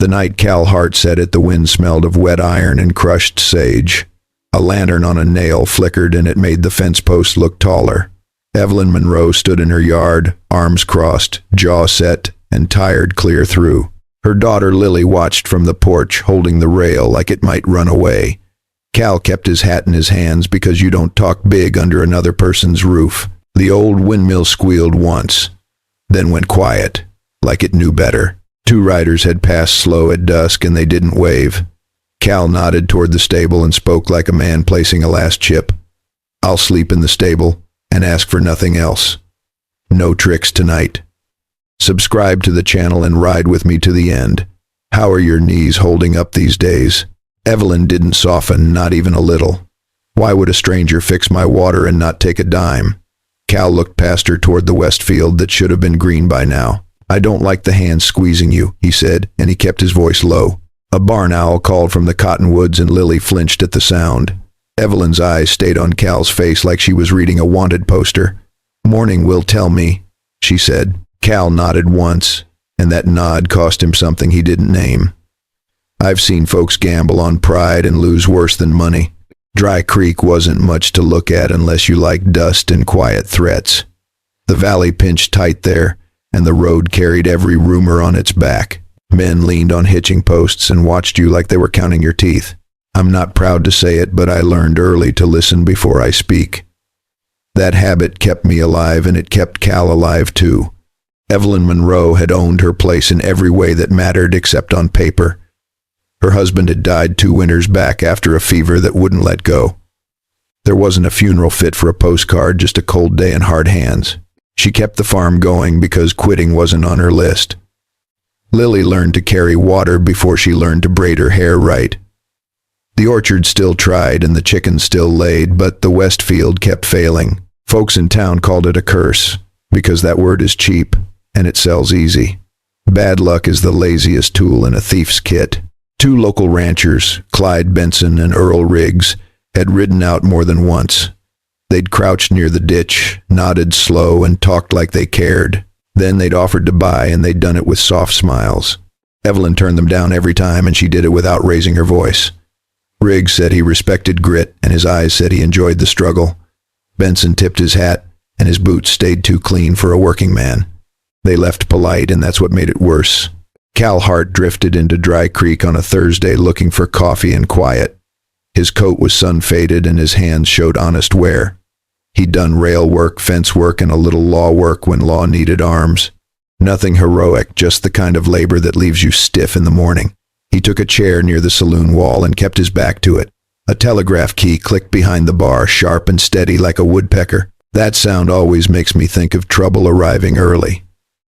The night Cal Hart said it, the wind smelled of wet iron and crushed sage. A lantern on a nail flickered and it made the fence post look taller. Evelyn Monroe stood in her yard, arms crossed, jaw set, and tired clear through. Her daughter Lily watched from the porch, holding the rail like it might run away. Cal kept his hat in his hands because you don't talk big under another person's roof. The old windmill squealed once, then went quiet, like it knew better. 2 riders had passed slow at dusk and they didn't wave. Cal nodded toward the stable and spoke like a man placing a last chip. "I'll sleep in the stable and ask for nothing else. No tricks tonight. Subscribe to the channel and ride with me to the end. How are your knees holding up these days?" Evelyn didn't soften, not even a little. "Why would a stranger fix my water and not take a dime?" Cal looked past her toward the west field that should have been green by now. "I don't like the hands squeezing you," he said, and he kept his voice low. A barn owl called from the cottonwoods and Lily flinched at the sound. Evelyn's eyes stayed on Cal's face like she was reading a wanted poster. "Morning will tell me," she said. Cal nodded once, and that nod cost him something he didn't name. "I've seen folks gamble on pride and lose worse than money. Dry Creek wasn't much to look at unless you like dust and quiet threats. The valley pinched tight there, and the road carried every rumor on its back. Men leaned on hitching posts and watched you like they were counting your teeth. I'm not proud to say it, but I learned early to listen before I speak. That habit kept me alive, and it kept Cal alive too. Evelyn Monroe had owned her place in every way that mattered except on paper. Her husband had died 2 winters back after a fever that wouldn't let go. There wasn't a funeral fit for a postcard, just a cold day and hard hands. She kept the farm going because quitting wasn't on her list. Lily learned to carry water before she learned to braid her hair right. The orchard still tried and the chickens still laid, but the west field kept failing. Folks in town called it a curse, because that word is cheap, and it sells easy. Bad luck is the laziest tool in a thief's kit. 2 local ranchers, Clyde Benson and Earl Riggs, had ridden out more than once. They'd crouched near the ditch, nodded slow, and talked like they cared. Then they'd offered to buy, and they'd done it with soft smiles. Evelyn turned them down every time, and she did it without raising her voice. Riggs said he respected grit, and his eyes said he enjoyed the struggle. Benson tipped his hat, and his boots stayed too clean for a working man. They left polite, and that's what made it worse. Cal Hart drifted into Dry Creek on a Thursday looking for coffee and quiet. His coat was sun-faded, and his hands showed honest wear. He'd done rail work, fence work, and a little law work when law needed arms. Nothing heroic, just the kind of labor that leaves you stiff in the morning. He took a chair near the saloon wall and kept his back to it. A telegraph key clicked behind the bar, sharp and steady like a woodpecker. That sound always makes me think of trouble arriving early.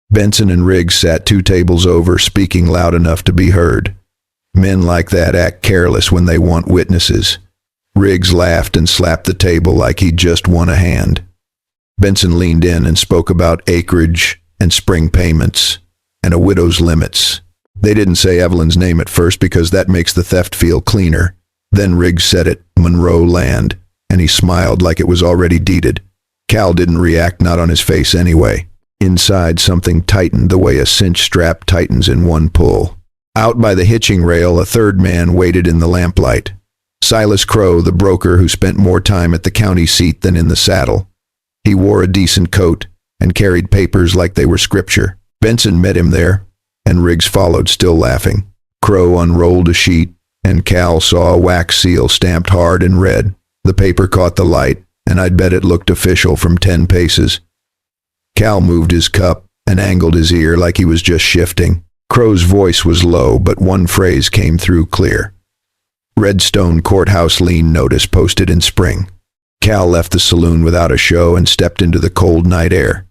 Benson and Riggs sat 2 tables over, speaking loud enough to be heard. Men like that act careless when they want witnesses. Riggs laughed and slapped the table like he'd just won a hand. Benson leaned in and spoke about acreage and spring payments and a widow's limits. They didn't say Evelyn's name at first because that makes the theft feel cleaner. Then Riggs said it, Monroe land, and he smiled like it was already deeded. Cal didn't react, not on his face anyway. Inside, something tightened the way a cinch strap tightens in one pull. Out by the hitching rail, a 3rd man waited in the lamplight. Silas Crow, the broker who spent more time at the county seat than in the saddle. He wore a decent coat and carried papers like they were scripture. Benson met him there, and Riggs followed, still laughing. Crow unrolled a sheet, and Cal saw a wax seal stamped hard in red. The paper caught the light, and I'd bet it looked official from 10 paces. Cal moved his cup and angled his ear like he was just shifting. Crow's voice was low, but one phrase came through clear. Redstone courthouse lien notice posted in spring. Cal left the saloon without a show and stepped into the cold night air.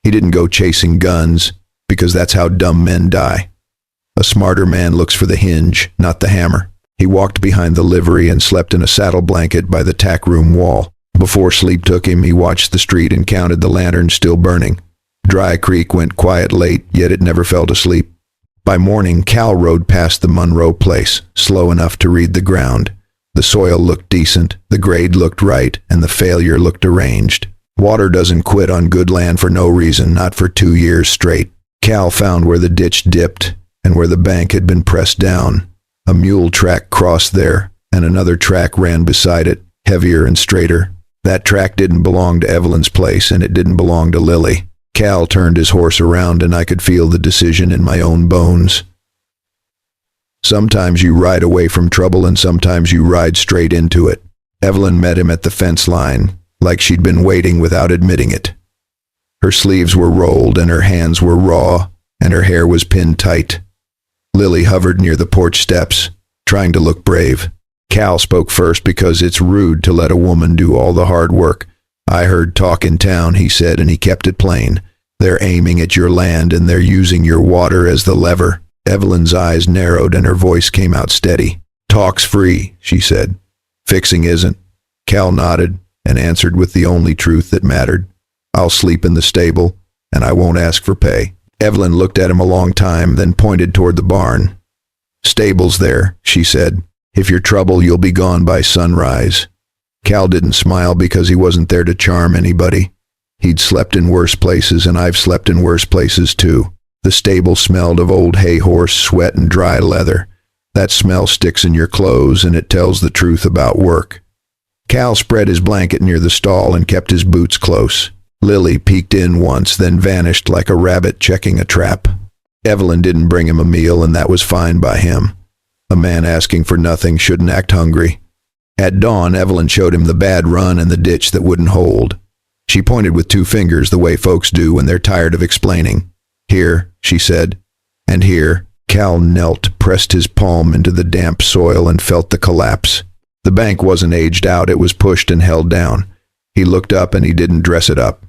He didn't go chasing guns, because that's how dumb men die. A smarter man looks for the hinge, not the hammer. He walked behind the livery and slept in a saddle blanket by the tack room wall. Before sleep took him, he watched the street and counted the lanterns still burning. Dry Creek went quiet late, yet it never fell to sleep. By morning, Cal rode past the Monroe place, slow enough to read the ground. The soil looked decent, the grade looked right, and the failure looked arranged. Water doesn't quit on good land for no reason, not for 2 years straight. Cal found where the ditch dipped, and where the bank had been pressed down. A mule track crossed there, and another track ran beside it, heavier and straighter. That track didn't belong to Evelyn's place, and it didn't belong to Lily. Cal turned his horse around, and I could feel the decision in my own bones. Sometimes you ride away from trouble, and sometimes you ride straight into it. Evelyn met him at the fence line, like she'd been waiting without admitting it. Her sleeves were rolled, and her hands were raw, and her hair was pinned tight. Lily hovered near the porch steps, trying to look brave. Cal spoke first because it's rude to let a woman do all the hard work. "I heard talk in town," he said, and he kept it plain. "They're aiming at your land, and they're using your water as the lever." Evelyn's eyes narrowed, and her voice came out steady. "Talk's free," she said. "Fixing isn't." Cal nodded and answered with the only truth that mattered. "I'll sleep in the stable, and I won't ask for pay." Evelyn looked at him a long time, then pointed toward the barn. "Stable's there," she said. "If you're trouble, you'll be gone by sunrise." Cal didn't smile because he wasn't there to charm anybody. He'd slept in worse places, and I've slept in worse places too. The stable smelled of old hay horse, sweat, and dry leather. That smell sticks in your clothes, and it tells the truth about work. Cal spread his blanket near the stall and kept his boots close. Lily peeked in once, then vanished like a rabbit checking a trap. Evelyn didn't bring him a meal, and that was fine by him. A man asking for nothing shouldn't act hungry. At dawn, Evelyn showed him the bad run and the ditch that wouldn't hold. She pointed with 2 fingers the way folks do when they're tired of explaining. "Here," she said, "and here." Cal knelt, pressed his palm into the damp soil, and felt the collapse. The bank wasn't aged out, it was pushed and held down. He looked up, and he didn't dress it up.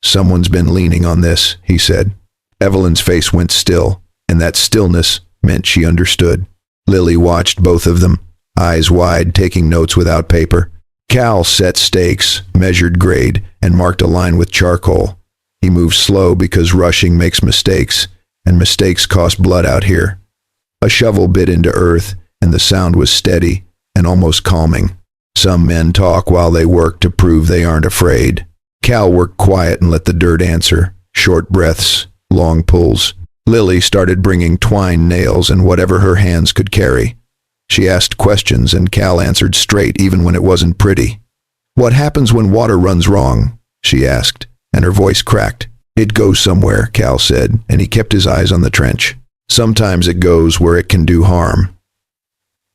"Someone's been leaning on this," he said. Evelyn's face went still, and that stillness meant she understood. Lily watched both of them, eyes wide, taking notes without paper. Cal set stakes, measured grade, and marked a line with charcoal. He moved slow because rushing makes mistakes, and mistakes cost blood out here. A shovel bit into earth, and the sound was steady and almost calming. Some men talk while they work to prove they aren't afraid. Cal worked quiet and let the dirt answer. Short breaths, long pulls. Lily started bringing twine, nails, and whatever her hands could carry. She asked questions, and Cal answered straight even when it wasn't pretty. "What happens when water runs wrong?" she asked, and her voice cracked. "It goes somewhere," Cal said, and he kept his eyes on the trench. "Sometimes it goes where it can do harm."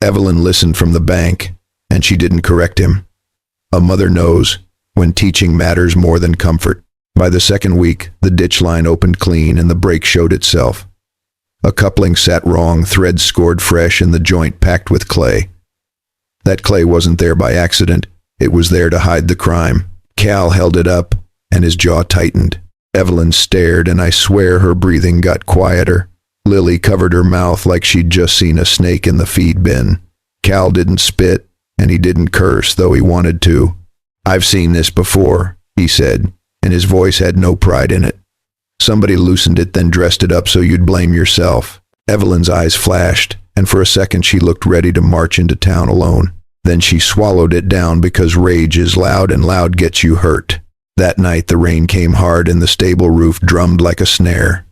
Evelyn listened from the bank, and she didn't correct him. A mother knows when teaching matters more than comfort. By the second week, the ditch line opened clean, and the break showed itself. A coupling sat wrong, threads scored fresh, and the joint packed with clay. That clay wasn't there by accident. It was there to hide the crime. Cal held it up, and his jaw tightened. Evelyn stared, and I swear her breathing got quieter. Lily covered her mouth like she'd just seen a snake in the feed bin. Cal didn't spit, and he didn't curse, though he wanted to. "I've seen this before," he said, and his voice had no pride in it. "Somebody loosened it, then dressed it up so you'd blame yourself." Evelyn's eyes flashed, and for a second she looked ready to march into town alone. Then she swallowed it down because rage is loud, and loud gets you hurt. That night the rain came hard, and the stable roof drummed like a snare.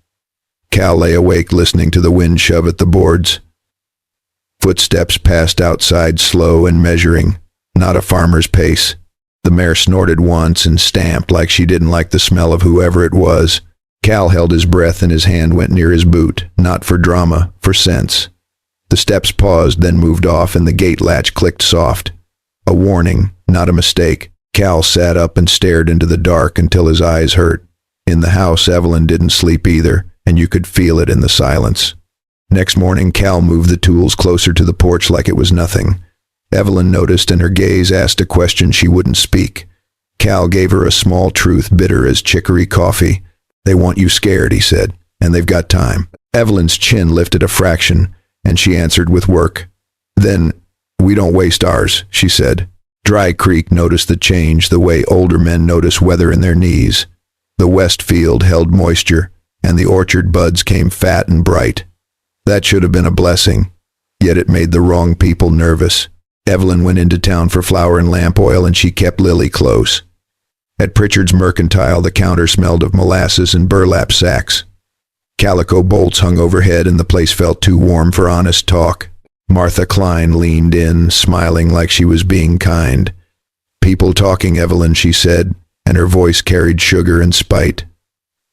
Cal lay awake listening to the wind shove at the boards. Footsteps passed outside, slow and measuring, not a farmer's pace. The mare snorted once and stamped like she didn't like the smell of whoever it was. Cal held his breath, and his hand went near his boot, not for drama, for sense. The steps paused, then moved off, and the gate latch clicked soft. A warning, not a mistake. Cal sat up and stared into the dark until his eyes hurt. In the house, Evelyn didn't sleep either, and you could feel it in the silence. Next morning, Cal moved the tools closer to the porch like it was nothing. Evelyn noticed, and her gaze asked a question she wouldn't speak. Cal gave her a small truth, bitter as chicory coffee. "They want you scared," he said, "and they've got time." Evelyn's chin lifted a fraction, and she answered with work. "Then, we don't waste ours," she said. Dry Creek noticed the change the way older men notice weather in their knees. The west field held moisture, and the orchard buds came fat and bright. That should have been a blessing, yet it made the wrong people nervous. Evelyn went into town for flour and lamp oil, and she kept Lily close. At Pritchard's Mercantile, the counter smelled of molasses and burlap sacks. Calico bolts hung overhead and the place felt too warm for honest talk. Martha Klein leaned in, smiling like she was being kind. "People talking, Evelyn," she said, and her voice carried sugar and spite.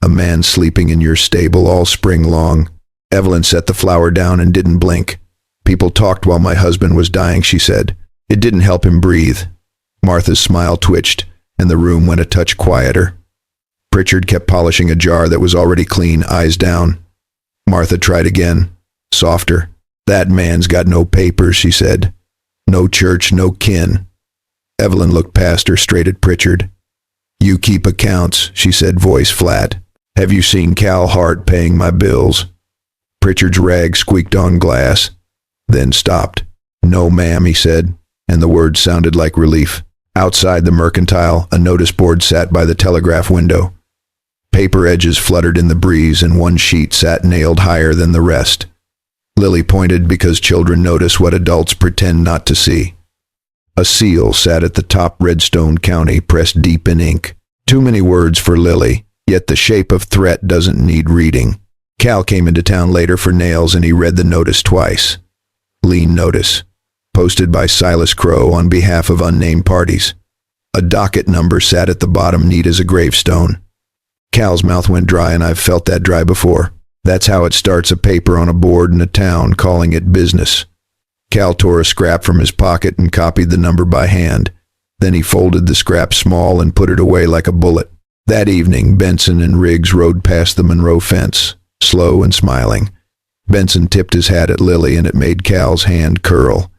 "A man sleeping in your stable all spring long." Evelyn set the flower down and didn't blink. "People talked while my husband was dying," she said. "It didn't help him breathe." Martha's smile twitched, and the room went a touch quieter. Pritchard kept polishing a jar that was already clean, eyes down. Martha tried again, softer. "That man's got no papers," she said. "No church, no kin." Evelyn looked past her straight at Pritchard. "You keep accounts," she said, voice flat. "Have you seen Cal Hart paying my bills?" Pritchard's rag squeaked on glass, then stopped. "No, ma'am," he said, and the words sounded like relief. Outside the mercantile, a notice board sat by the telegraph window. Paper edges fluttered in the breeze, and one sheet sat nailed higher than the rest. Lily pointed because children notice what adults pretend not to see. A seal sat at the top, Redstone County, pressed deep in ink. Too many words for Lily, yet the shape of threat doesn't need reading. Cal came into town later for nails, and he read the notice twice. Lien notice, posted by Silas Crow on behalf of unnamed parties. A docket number sat at the bottom, neat as a gravestone. Cal's mouth went dry, and I've felt that dry before. That's how it starts a paper on a board in a town, calling it business. Cal tore a scrap from his pocket and copied the number by hand. Then he folded the scrap small and put it away like a bullet. That evening, Benson and Riggs rode past the Monroe fence, slow and smiling. Benson tipped his hat at Lily, and it made Cal's hand curl.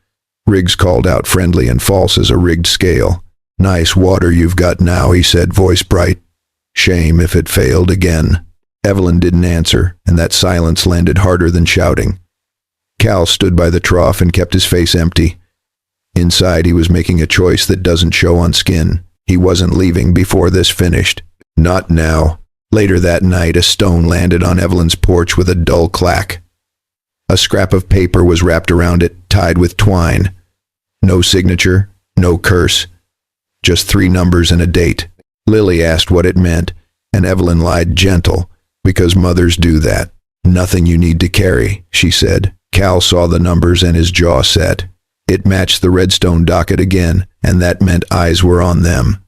Riggs called out, friendly and false as a rigged scale. "Nice water you've got now," he said, voice bright. "Shame if it failed again." Evelyn didn't answer, and that silence landed harder than shouting. Cal stood by the trough and kept his face empty. Inside, he was making a choice that doesn't show on skin. He wasn't leaving before this finished. Not now. Later that night, a stone landed on Evelyn's porch with a dull clack. A scrap of paper was wrapped around it, tied with twine. No signature, no curse. Just 3 numbers and a date. Lily asked what it meant, and Evelyn lied gentle, because mothers do that. "Nothing you need to carry," she said. Cal saw the numbers and his jaw set. It matched the Redstone docket again, and that meant eyes were on them.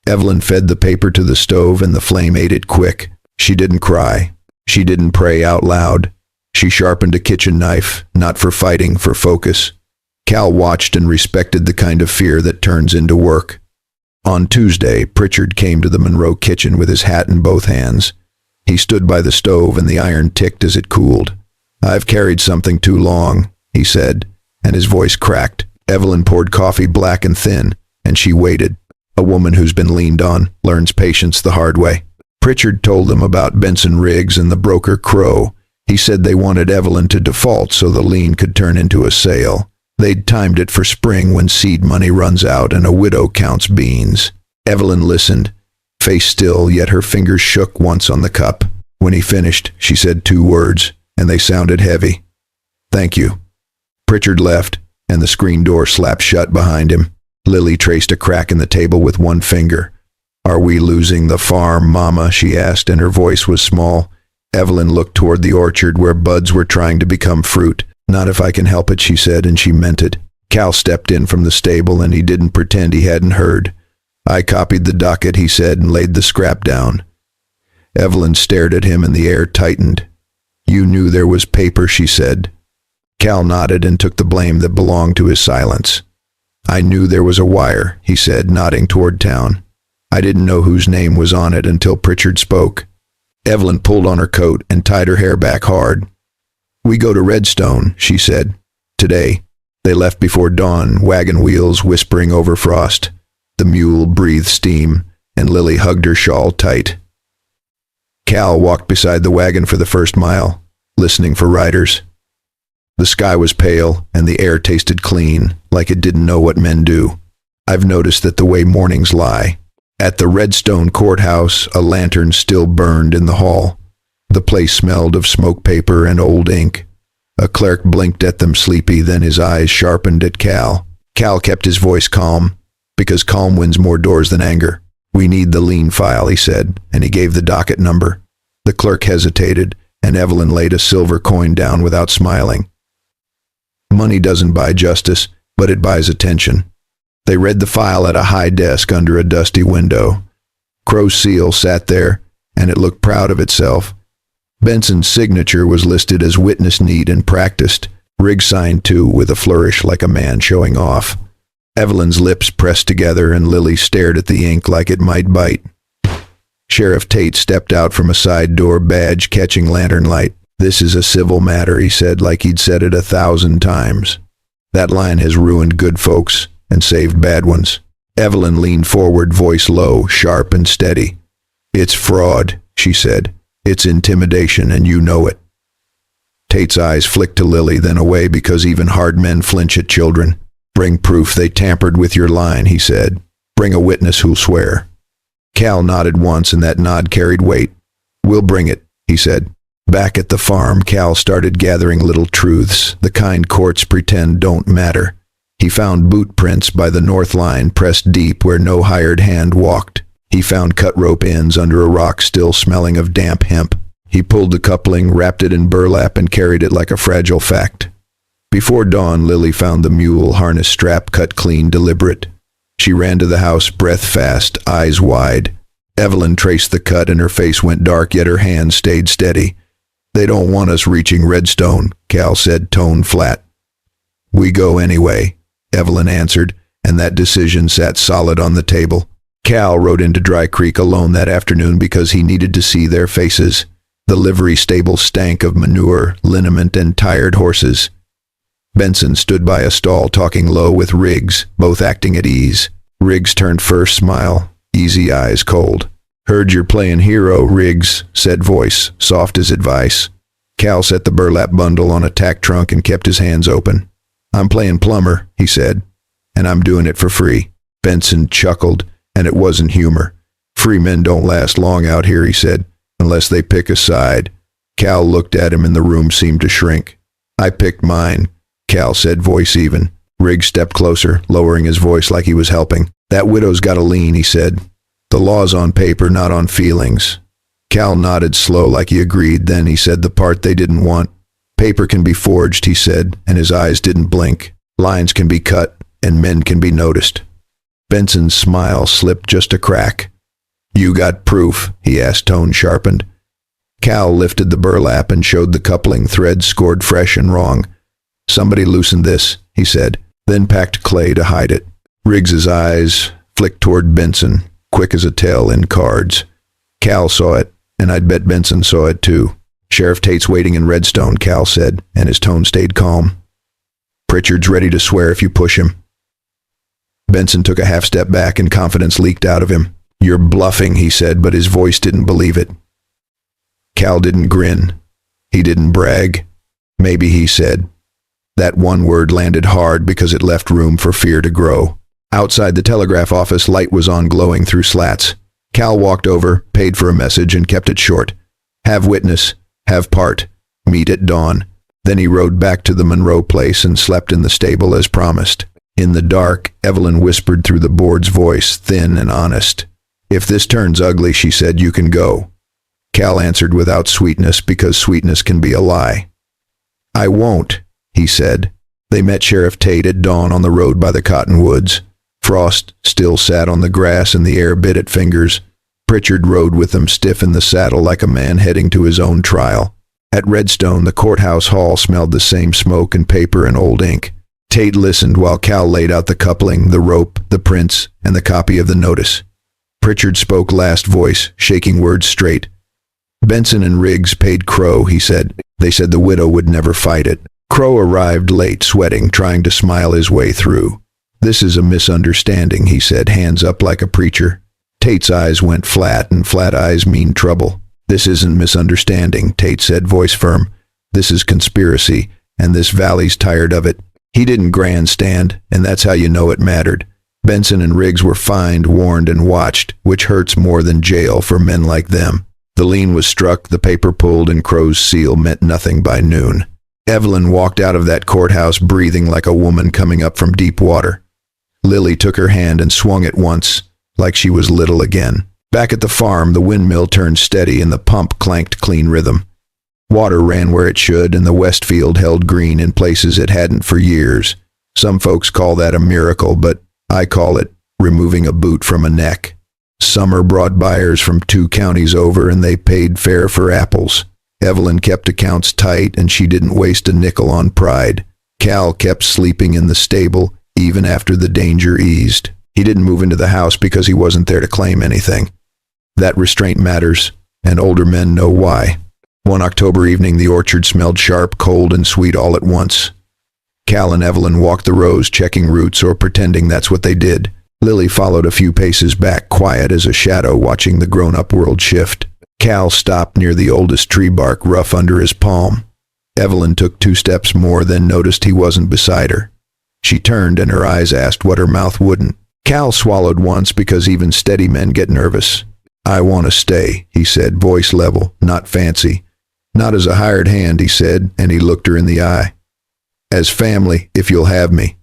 Evelyn fed the paper to the stove, and the flame ate it quick. She didn't cry. She didn't pray out loud. She sharpened a kitchen knife, not for fighting, for focus. Cal watched and respected the kind of fear that turns into work. On Tuesday, Pritchard came to the Monroe kitchen with his hat in both hands. He stood by the stove, and the iron ticked as it cooled. "I've carried something too long," he said, and his voice cracked. Evelyn poured coffee black and thin, and she waited. A woman who's been leaned on learns patience the hard way. Pritchard told them about Benson Riggs and the broker Crow. He said they wanted Evelyn to default so the lien could turn into a sale. They'd timed it for spring, when seed money runs out and a widow counts beans. Evelyn listened, face still, yet her fingers shook once on the cup. When he finished, she said 2 words, and they sounded heavy. "Thank you." Pritchard left, and the screen door slapped shut behind him. Lily traced a crack in the table with one finger. "Are we losing the farm, Mama?" she asked, and her voice was small. Evelyn looked toward the orchard where buds were trying to become fruit. "Not if I can help it," she said, and she meant it. Cal stepped in from the stable, and he didn't pretend he hadn't heard. "I copied the docket," he said, and laid the scrap down. Evelyn stared at him, and the air tightened. "You knew there was paper," she said. Cal nodded and took the blame that belonged to his silence. "I knew there was a wire," he said, nodding toward town. "I didn't know whose name was on it until Pritchard spoke." Evelyn pulled on her coat and tied her hair back hard. "We go to Redstone," she said. "Today." They left before dawn, wagon wheels whispering over frost. The mule breathed steam, and Lily hugged her shawl tight. Cal walked beside the wagon for the first mile, listening for riders. The sky was pale, and the air tasted clean, like it didn't know what men do. "I've noticed that the way mornings lie." At the Redstone courthouse, a lantern still burned in the hall. The place smelled of smoke paper and old ink. A clerk blinked at them sleepy, then his eyes sharpened at Cal. Cal kept his voice calm, because calm wins more doors than anger. "We need the lien file," he said, and he gave the docket number. The clerk hesitated, and Evelyn laid a silver coin down without smiling. Money doesn't buy justice, but it buys attention. They read the file at a high desk under a dusty window. Crow's seal sat there, and it looked proud of itself. Benson's signature was listed as witness neat and practiced. Riggs signed too, with a flourish like a man showing off. Evelyn's lips pressed together, and Lily stared at the ink like it might bite. Sheriff Tate stepped out from a side door, badge catching lantern light. "This is a civil matter," he said, like he'd said it 1,000 times. "That line has ruined good folks and saved bad ones." Evelyn leaned forward, voice low, sharp and steady. "It's fraud," she said. "It's intimidation, and you know it." Tate's eyes flicked to Lily, then away, because even hard men flinch at children. "Bring proof they tampered with your line," he said. "Bring a witness who'll swear." Cal nodded once, and that nod carried weight. "We'll bring it," he said. Back at the farm, Cal started gathering little truths, the kind courts pretend don't matter. He found boot prints by the north line pressed deep where no hired hand walked. He found cut rope ends under a rock still smelling of damp hemp. He pulled the coupling, wrapped it in burlap, and carried it like a fragile fact. Before dawn, Lily found the mule harness strap cut clean, deliberate. She ran to the house, breath fast, eyes wide. Evelyn traced the cut, and her face went dark, yet her hands stayed steady. "They don't want us reaching Redstone," Cal said, tone flat. "We go anyway," Evelyn answered, and that decision sat solid on the table. Cal rode into Dry Creek alone that afternoon because he needed to see their faces. The livery stable stank of manure, liniment, and tired horses. Benson stood by a stall talking low with Riggs, both acting at ease. Riggs turned first, smile, easy eyes cold. "Heard you're playing hero, Riggs," said voice, soft as advice. Cal set the burlap bundle on a tack trunk and kept his hands open. "I'm playing plumber," he said, "and I'm doing it for free." Benson chuckled, and it wasn't humor. "Free men don't last long out here," he said, "unless they pick a side." Cal looked at him, and the room seemed to shrink. "I picked mine," Cal said, voice even. Riggs stepped closer, lowering his voice like he was helping. "That widow's got a lien," he said. "The law's on paper, not on feelings." Cal nodded slow like he agreed, then he said the part they didn't want. "Paper can be forged," he said, and his eyes didn't blink. "Lines can be cut, and men can be noticed." Benson's smile slipped just a crack. "You got proof?" he asked, tone sharpened. Cal lifted the burlap and showed the coupling, threads scored fresh and wrong. "Somebody loosened this," he said, then packed clay to hide it. Riggs's eyes flicked toward Benson, quick as a tell in cards. Cal saw it, and I'd bet Benson saw it too. "Sheriff Tate's waiting in Redstone," Cal said, and his tone stayed calm. "Pritchard's ready to swear if you push him." Benson took a half step back, and confidence leaked out of him. "You're bluffing," he said, but his voice didn't believe it. Cal didn't grin. He didn't brag. "Maybe," he said. That one word landed hard because it left room for fear to grow. Outside the telegraph office, light was on, glowing through slats. Cal walked over, paid for a message, and kept it short. "Have witness, have part, meet at dawn." Then he rode back to the Monroe place and slept in the stable as promised. In the dark, Evelyn whispered through the board's voice, thin and honest. "If this turns ugly," she said, "you can go." Cal answered without sweetness, because sweetness can be a lie. "I won't," he said. They met Sheriff Tate at dawn on the road by the cottonwoods. Frost still sat on the grass, and the air bit at fingers. Pritchard rode with them, stiff in the saddle like a man heading to his own trial. At Redstone, the courthouse hall smelled the same smoke and paper and old ink. Tate listened while Cal laid out the coupling, the rope, the prints, and the copy of the notice. Pritchard spoke last, voice shaking words straight. "Benson and Riggs paid Crow," he said. "They said the widow would never fight it." Crow arrived late, sweating, trying to smile his way through. "This is a misunderstanding," he said, hands up like a preacher. Tate's eyes went flat, and flat eyes mean trouble. "This isn't misunderstanding," Tate said, voice firm. "This is conspiracy, and this valley's tired of it." He didn't grandstand, and that's how you know it mattered. Benson and Riggs were fined, warned, and watched, which hurts more than jail for men like them. The lien was struck, the paper pulled, and Crow's seal meant nothing by noon. Evelyn walked out of that courthouse breathing like a woman coming up from deep water. Lily took her hand and swung it once, like she was little again. Back at the farm, the windmill turned steady and the pump clanked clean rhythm. Water ran where it should, and the Westfield held green in places it hadn't for years. Some folks call that a miracle, but I call it removing a boot from a neck. Summer brought buyers from 2 counties over, and they paid fair for apples. Evelyn kept accounts tight, and she didn't waste a nickel on pride. Cal kept sleeping in the stable, even after the danger eased. He didn't move into the house because he wasn't there to claim anything. That restraint matters, and older men know why. One October evening, the orchard smelled sharp, cold, and sweet all at once. Cal and Evelyn walked the rows, checking roots or pretending that's what they did. Lily followed a few paces back, quiet as a shadow, watching the grown-up world shift. Cal stopped near the oldest tree bark, rough under his palm. Evelyn took 2 steps more, then noticed he wasn't beside her. She turned, and her eyes asked what her mouth wouldn't. Cal swallowed once, because even steady men get nervous. "I want to stay," he said, voice level, not fancy. "Not as a hired hand," he said, and he looked her in the eye. "As family, if you'll have me."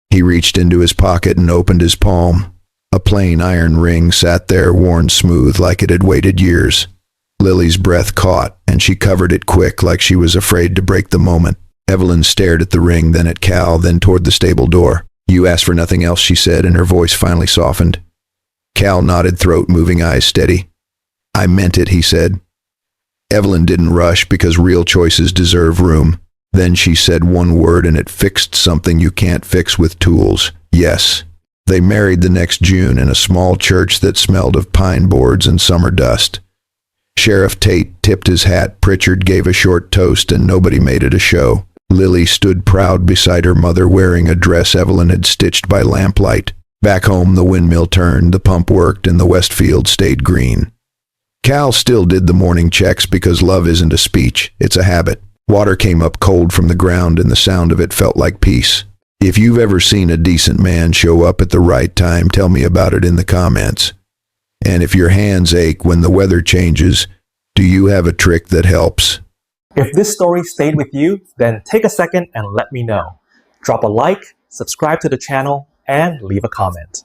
He reached into his pocket and opened his palm. A plain iron ring sat there, worn smooth like it had waited years. Lily's breath caught, and she covered it quick, like she was afraid to break the moment. Evelyn stared at the ring, then at Cal, then toward the stable door. "You asked for nothing else," she said, and her voice finally softened. Cal nodded, throat moving, eyes steady. "I meant it," he said. Evelyn didn't rush, because real choices deserve room. Then she said one word, and it fixed something you can't fix with tools. Yes. They married the next June in a small church that smelled of pine boards and summer dust. Sheriff Tate tipped his hat, Pritchard gave a short toast, and nobody made it a show. Lily stood proud beside her mother, wearing a dress Evelyn had stitched by lamplight. Back home, the windmill turned, the pump worked, and the Westfield stayed green. Cal still did the morning checks, because love isn't a speech, it's a habit. Water came up cold from the ground, and the sound of it felt like peace. If you've ever seen a decent man show up at the right time, tell me about it in the comments. And if your hands ache when the weather changes, do you have a trick that helps? If this story stayed with you, then take a second and let me know. Drop a like, subscribe to the channel, and leave a comment.